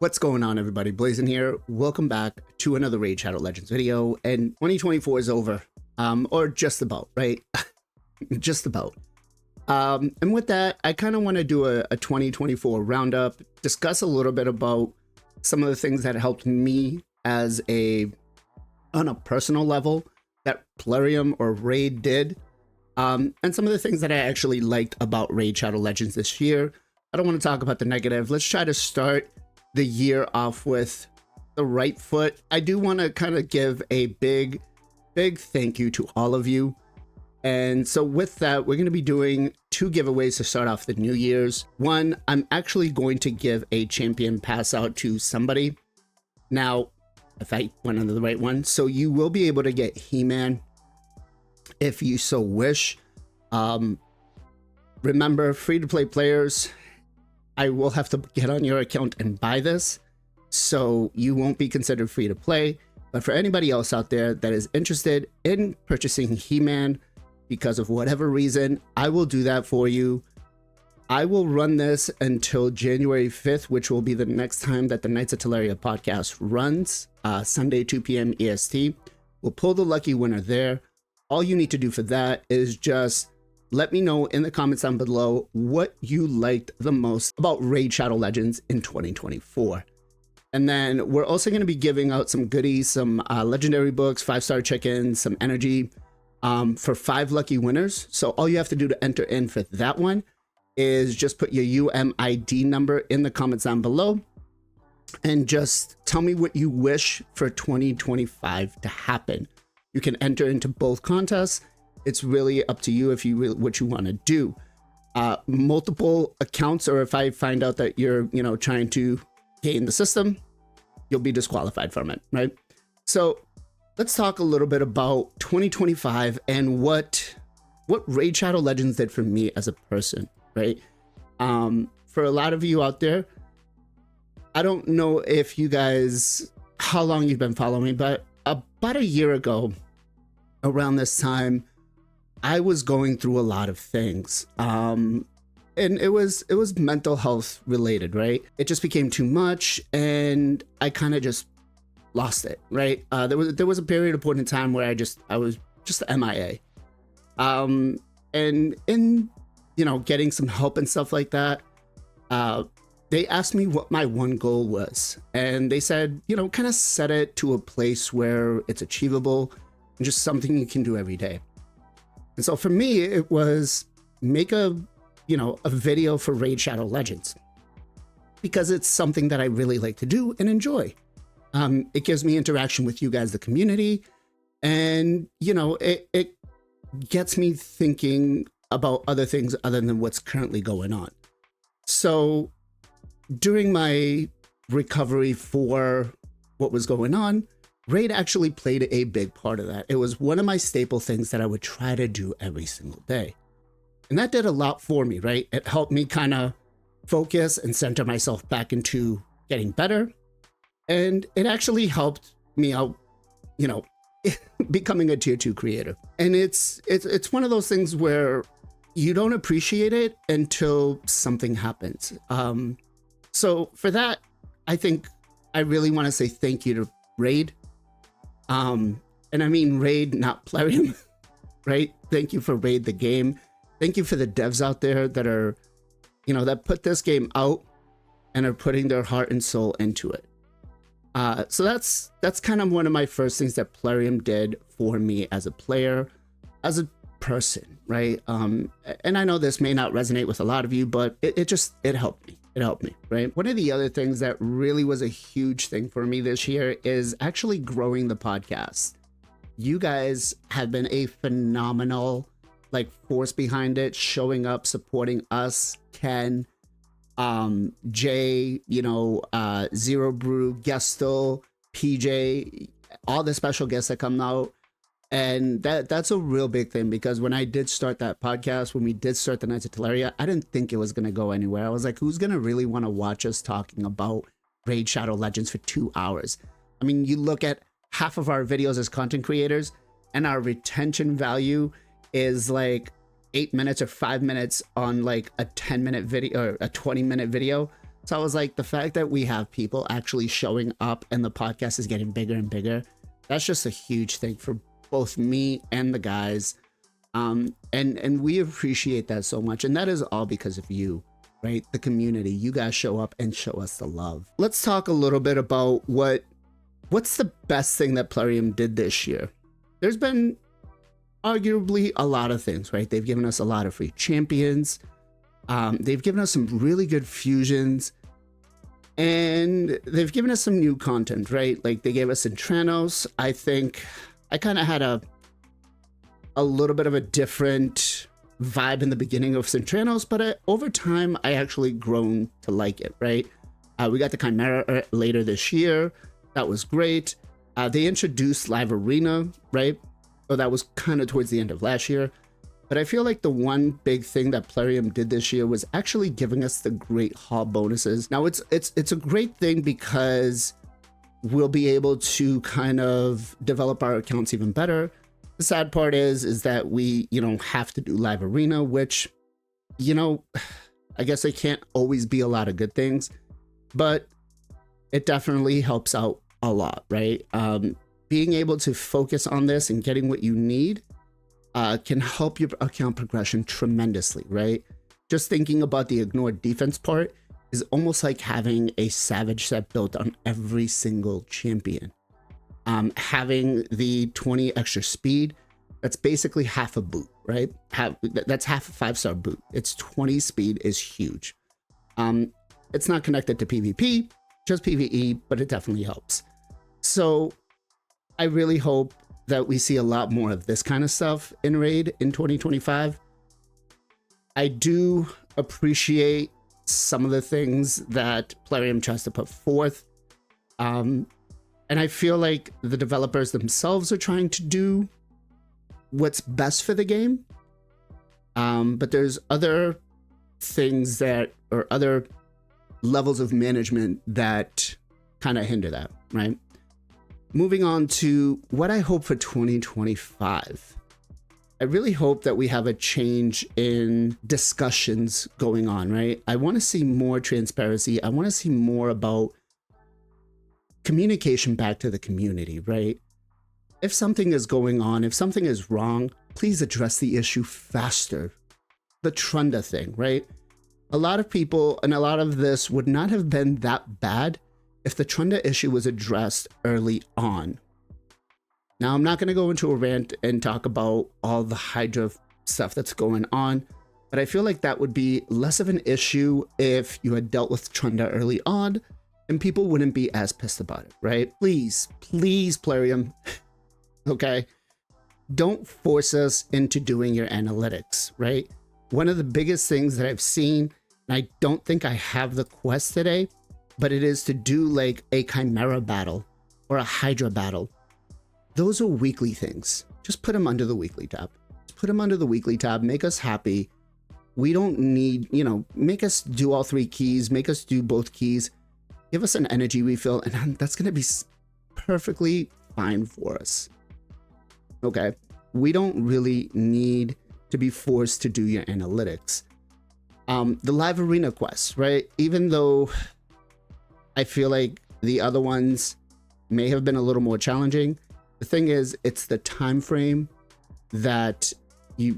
What's going on, everybody? Blazing here. Welcome back to another Raid Shadow Legends video. And 2024 is over, or just about, right? Just about. And with that, I kind of want to do a 2024 roundup, discuss a little bit about some of the things that helped me on a personal level that Plarium or Raid did, and some of the things that I actually liked about Raid Shadow Legends this year. I don't want to talk about the negative. Let's try to start the year off with the right foot. I do want to kind of give a big thank you to all of you. And so with that, we're going to be doing 2 giveaways to start off the New Year's. One, I'm actually going to give a champion pass out to somebody. Now, if I went under the right one, so you will be able to get He-Man if you so wish. Remember, free-to-play players, I will have to get on your account and buy this, so you won't be considered free to play. But for anybody else out there that is interested in purchasing He-Man because of whatever reason, I will do that for you. I will run this until January 5th, which will be the next time that the Knights of Teleria podcast runs, Sunday 2 p.m. EST. We'll pull the lucky winner there. All you need to do for that is just let me know in the comments down below what you liked the most about Raid Shadow Legends in 2024. And then we're also going to be giving out some goodies, some legendary books, 5-star chickens, some energy for 5 lucky winners. So all you have to do to enter in for that one is just put your UMID number in the comments down below and just tell me what you wish for 2025 to happen. You can enter into both contests. It's really up to you what you want to do. Multiple accounts, or if I find out that you're, trying to game the system, you'll be disqualified from it, right? So let's talk a little bit about 2025 and what Raid Shadow Legends did for me as a person, right? For a lot of you out there, I don't know if you guys, how long you've been following me, but about a year ago, around this time, I was going through a lot of things. And it was mental health related, right? It just became too much and I kind of just lost it, right? There was a period of point in time where I was just MIA. And in, getting some help and stuff like that, they asked me what my one goal was. And they said, kind of set it to a place where it's achievable and just something you can do every day. And so for me, it was make a video for Raid Shadow Legends because it's something that I really like to do and enjoy. It gives me interaction with you guys, the community, and it gets me thinking about other things other than what's currently going on. So during my recovery for what was going on, Raid actually played a big part of that. It was one of my staple things that I would try to do every single day. And that did a lot for me, right? It helped me kind of focus and center myself back into getting better. And it actually helped me out, becoming a tier 2 creator. And it's one of those things where you don't appreciate it until something happens. So for that, I think I really want to say thank you to Raid. And I mean Raid, not Plarium, right? Thank you for Raid the game. Thank you for the devs out there that are, that put this game out and are putting their heart and soul into it. So that's kind of one of my first things that Plarium did for me as a player, as a person, right? And I know this may not resonate with a lot of you, but it helped me. It helped me, right? One of the other things that really was a huge thing for me this year is actually growing the podcast. You guys have been a phenomenal force behind it, showing up, supporting us, Ken, Jay, Zero Brew, Gestel, PJ, all the special guests that come out. And that's a real big thing, because when I did start that podcast, when we did start the Knights of Teleria, I didn't think it was going to go anywhere. I was like, who's going to really want to watch us talking about Raid Shadow Legends for 2 hours? I mean, you look at half of our videos as content creators and our retention value is 8 minutes or 5 minutes on a 10-minute video or a 20-minute video. So I was like, the fact that we have people actually showing up and the podcast is getting bigger and bigger, that's just a huge thing for both me and the guys. And we appreciate that so much. And that is all because of you, right? The community. You guys show up and show us the love. Let's talk a little bit about what's the best thing that Plarium did this year. There's been arguably a lot of things, right? They've given us a lot of free champions. They've given us some really good fusions. And they've given us some new content, right? Like they gave us Entranos. I think I kind of had a little bit of a different vibe in the beginning of Centranos, but over time, I actually grown to like it, right? We got the Chimera later this year. That was great. They introduced Live Arena, right? Oh, that was kind of towards the end of last year. But I feel like the one big thing that Plarium did this year was actually giving us the great haul bonuses. Now it's a great thing because we'll be able to kind of develop our accounts even better. The sad part is that we, have to do Live Arena, which, I guess it can't always be a lot of good things, but it definitely helps out a lot, right? Being able to focus on this and getting what you need can help your account progression tremendously, right? Just thinking about the ignored defense part is almost like having a savage set built on every single champion. Having the 20 extra speed, that's basically half a boot, right? That's half a 5-star boot. It's 20 speed is huge. It's not connected to PvP, just PvE, but it definitely helps. So I really hope that we see a lot more of this kind of stuff in Raid in 2025. I do appreciate some of the things that Plarium tries to put forth. And I feel like the developers themselves are trying to do what's best for the game. But there's other things or other levels of management that kind of hinder that, right? Moving on to what I hope for 2025. I really hope that we have a change in discussions going on, right? I want to see more transparency. I want to see more about communication back to the community, right? If something is going on, if something is wrong, please address the issue faster. The Trunda thing, right? A lot of people and a lot of this would not have been that bad if the Trunda issue was addressed early on. Now, I'm not going to go into a rant and talk about all the Hydra stuff that's going on, but I feel like that would be less of an issue if you had dealt with Trunda early on and people wouldn't be as pissed about it, right? Please, Plarium, okay? Don't force us into doing your analytics, right? One of the biggest things that I've seen, and I don't think I have the quest today, but it is to do like a Chimera battle or a Hydra battle. Those are weekly things. Just put them under the weekly tab. Just put them under the weekly tab. Make us happy. We don't need, make us do all 3 keys. Make us do both keys. Give us an energy refill, and that's going to be perfectly fine for us. Okay? We don't really need to be forced to do your analytics. The Live Arena quest, right? Even though I feel like the other ones may have been a little more challenging, the thing is, it's the time frame that a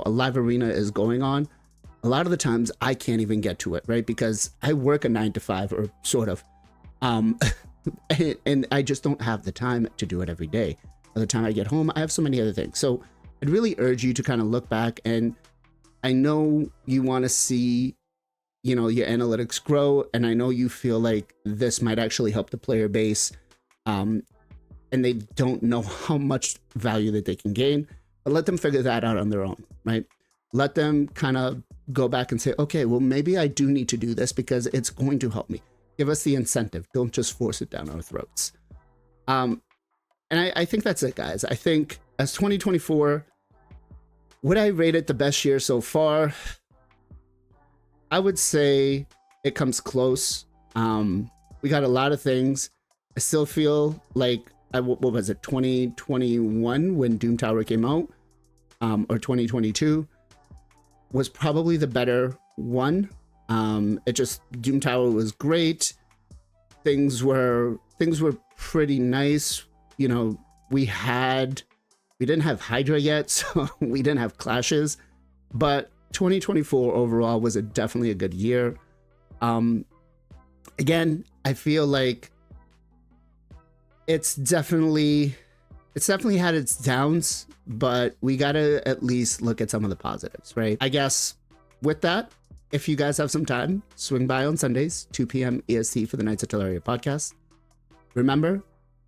Live Arena is going on. A lot of the times I can't even get to it, right? Because I work a 9 to 5 or sort of, and I just don't have the time to do it every day. By the time I get home, I have so many other things. So I'd really urge you to kind of look back, and I know you want to see, your analytics grow, and I know you feel like this might actually help the player base, and they don't know how much value that they can gain, but let them figure that out on their own, right? Let them kind of go back and say, okay, well, maybe I do need to do this because it's going to help me. Give us the incentive. Don't just force it down our throats. And I think that's it, guys. I think as 2024, would I rate it the best year so far? I would say it comes close. We got a lot of things. I still feel like, what was it, 2021 when Doom Tower came out, or 2022 was probably the better one. It just, Doom Tower was great. Things were pretty nice. You know, we didn't have Hydra yet, so we didn't have clashes, but 2024 overall was definitely a good year. Again, I feel like it's definitely had its downs, but we gotta at least look at some of the positives, right? I guess with that, if you guys have some time, swing by on Sundays, 2 p.m. EST for the Knights of Plarium podcast. Remember,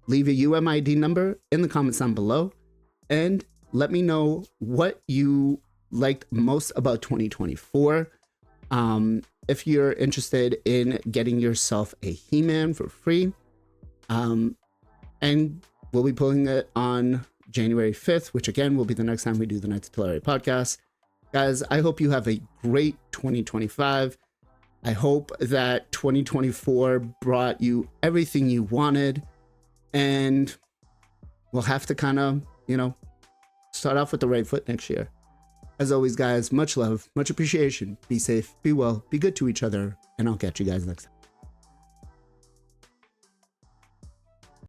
leave a UMID number in the comments down below and let me know what you liked most about 2024. If you're interested in getting yourself a He-Man for free, and we'll be pulling it on January 5th, which again will be the next time we do the Knights of Plarium podcast. Guys, I hope you have a great 2025. I hope that 2024 brought you everything you wanted, and we'll have to kind of, start off with the right foot next year. As always, guys, much love, much appreciation. Be safe, be well, be good to each other, and I'll catch you guys next time.